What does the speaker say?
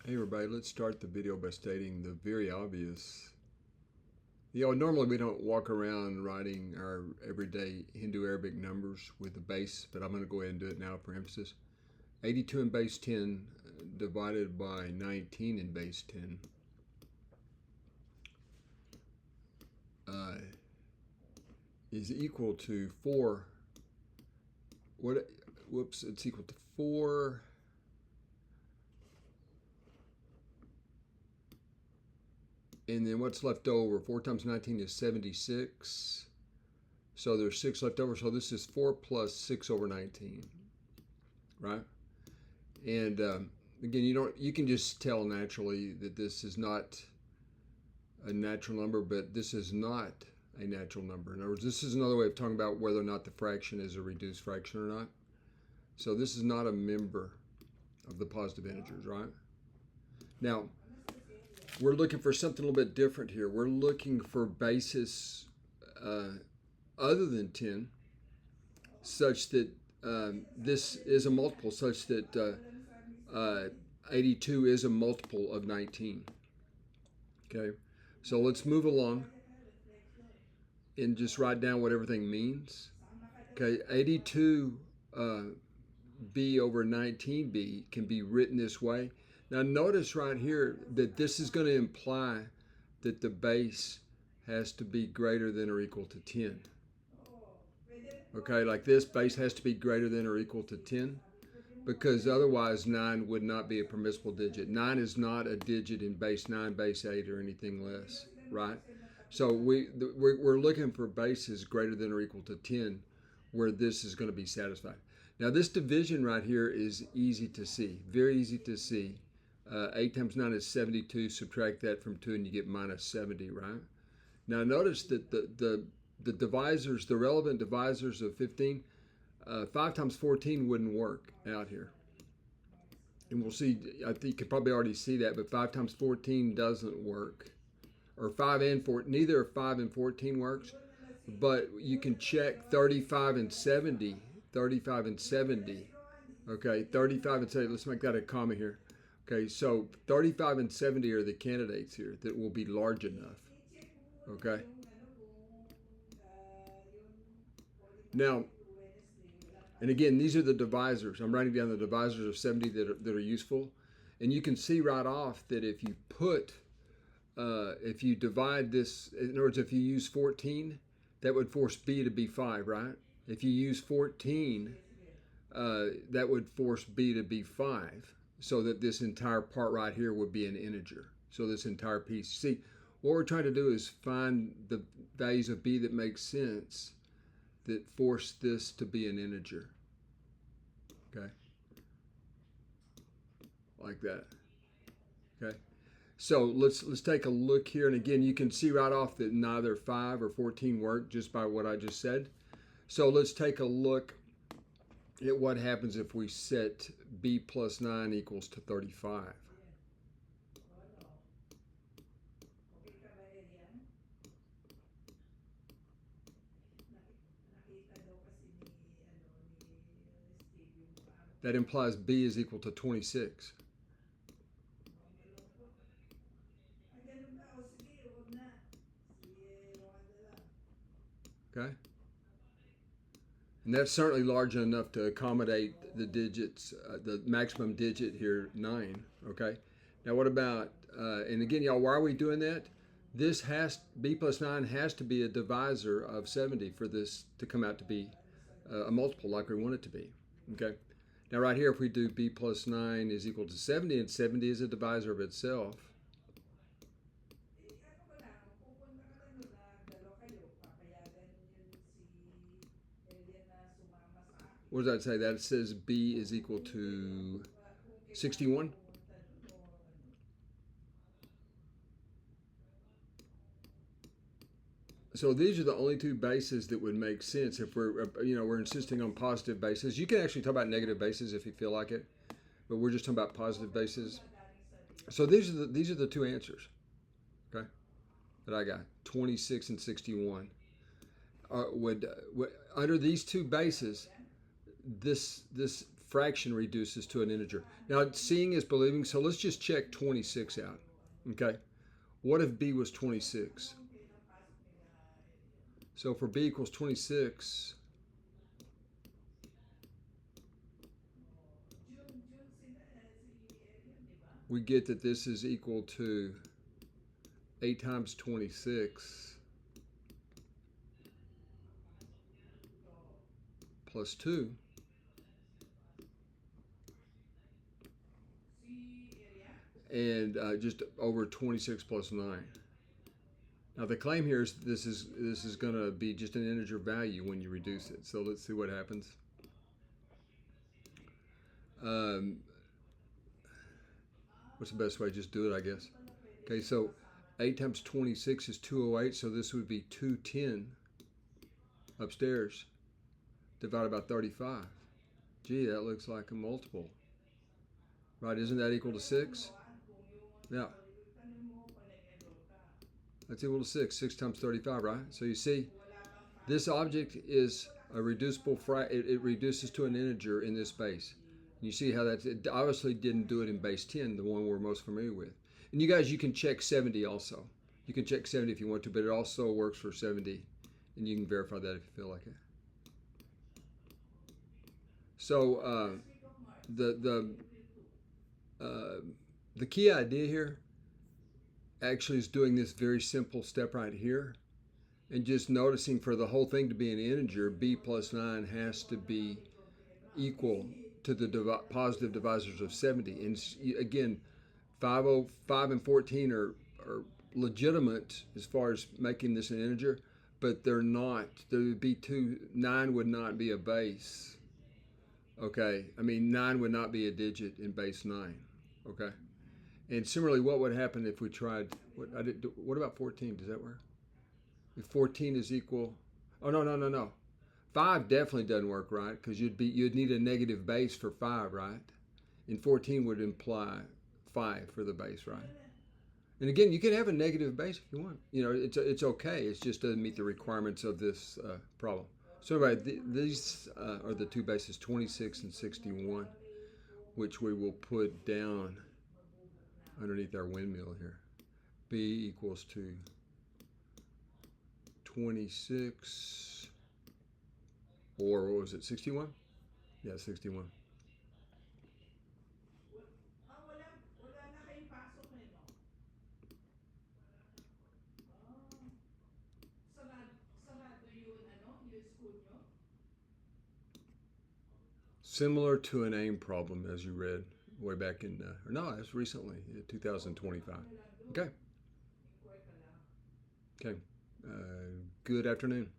Hey everybody, let's start the video by stating the very obvious. Normally we don't walk around writing our everyday Hindu-Arabic numbers with the base, but I'm going to go ahead and do it now for emphasis. 82 in base 10 divided by 19 in base 10 is equal to 4. It's equal to 4. And then what's left over? 4 times 19 is 76. So there's 6 left over. So this is 4 plus 6 over 19, right? And again, you can just tell naturally that this is not a natural number, but this is not a natural number. In other words, this is another way of talking about whether or not the fraction is a reduced fraction or not. So this is not a member of the positive integers, right? Now, we're looking for something a little bit different here. We're looking for bases other than 10, such that this is a multiple, such that 82 is a multiple of 19. Okay, so let's move along and just write down what everything means. Okay, 82 b over 19b can be written this way. Now notice right here that this is going to imply that the base has to be greater than or equal to 10. Okay, like this base has to be greater than or equal to 10, because otherwise 9 would not be a permissible digit. 9 is not a digit in base 9, base 8, or anything less, right? So we're looking for bases greater than or equal to 10 where this is going to be satisfied. Now this division right here is easy to see, very easy to see. 8 times 9 is 72. Subtract that from 2 and you get minus 70, right? Now notice that the divisors, the relevant divisors of 15, 5 times 14 wouldn't work out here. And we'll see, I think you could probably already see that, but 5 times 14 doesn't work. Or 5 and 14, neither 5 and 14 works, but you can check 35 and 70. 35 and 70. Okay, 35 and 70, let's make that a comma here. Okay, so 35 and 70 are the candidates here that will be large enough. Okay. Now, and again, these are the divisors. I'm writing down the divisors of 70 that are useful. And you can see right off that if you if you divide this, in other words, if you use 14, that would force b to be 5, right? If you use 14, that would force b to be 5. So that this entire part right here would be an integer. So this entire piece. See, what we're trying to do is find the values of b that make sense, that force this to be an integer. Okay? Like that. Okay? So let's take a look here. And again, you can see right off that neither 5 or 14 work just by what I just said. So let's take a look at what happens if we set b plus 9 equals to 35. That implies b is equal to 26. Okay? And that's certainly large enough to accommodate the digits, the maximum digit here, 9, okay? Now what about, and again, y'all, why are we doing that? This b plus 9 has to be a divisor of 70 for this to come out to be a multiple like we want it to be, okay? Now right here, if we do b plus 9 is equal to 70, and 70 is a divisor of itself, what does that say? That says b is equal to 61. So these are the only two bases that would make sense if we're insisting on positive bases. You can actually talk about negative bases if you feel like it, but we're just talking about positive bases. So these are the two answers, okay, that I got, 26 and 61. Would under these two bases, this fraction reduces to an integer. Now, seeing is believing, so let's just check 26 out. Okay, what if b was 26? So for b equals 26, we get that this is equal to 8 times 26 plus 2. And just over 26 plus 9. Now the claim here is this is going to be just an integer value when you reduce it. So let's see what happens. What's the best way? Just do it, I guess. Okay, so 8 times 26 is 208, so this would be 210 upstairs divided by 35. Gee, that looks like a multiple. Right, isn't that equal to 6? Yeah. That's equal to 6. 6 times 35, right? So you see, this object is a reducible it reduces to an integer in this base. You see how it obviously didn't do it in base 10, the one we're most familiar with. And you guys, you can check 70 also. You can check 70 if you want to, but it also works for 70. And you can verify that if you feel like it. So the key idea here actually is doing this very simple step right here and just noticing for the whole thing to be an integer, b plus 9 has to be equal to the positive divisors of 70. And again, 5 and 14 are legitimate as far as making this an integer, but they're not. There would be 9 would not be a base. Okay, I mean 9 would not be a digit in base 9. Okay, and similarly, what would happen if we tried? What about 14? Does that work? If 14 is equal, oh no. 5 definitely doesn't work, right? Because you'd need a negative base for 5, right? And 14 would imply 5 for the base, right? And again, you can have a negative base if you want. You know, it's okay. It just doesn't meet the requirements of this problem. So anyway, these are the two bases, 26 and 61, which we will put down underneath our windmill here. B equals to 26, or what was it, 61? Yeah, 61. Similar to an AIME problem, as you read way back in, or no, that's recently, 2025. Okay. Okay. Good afternoon.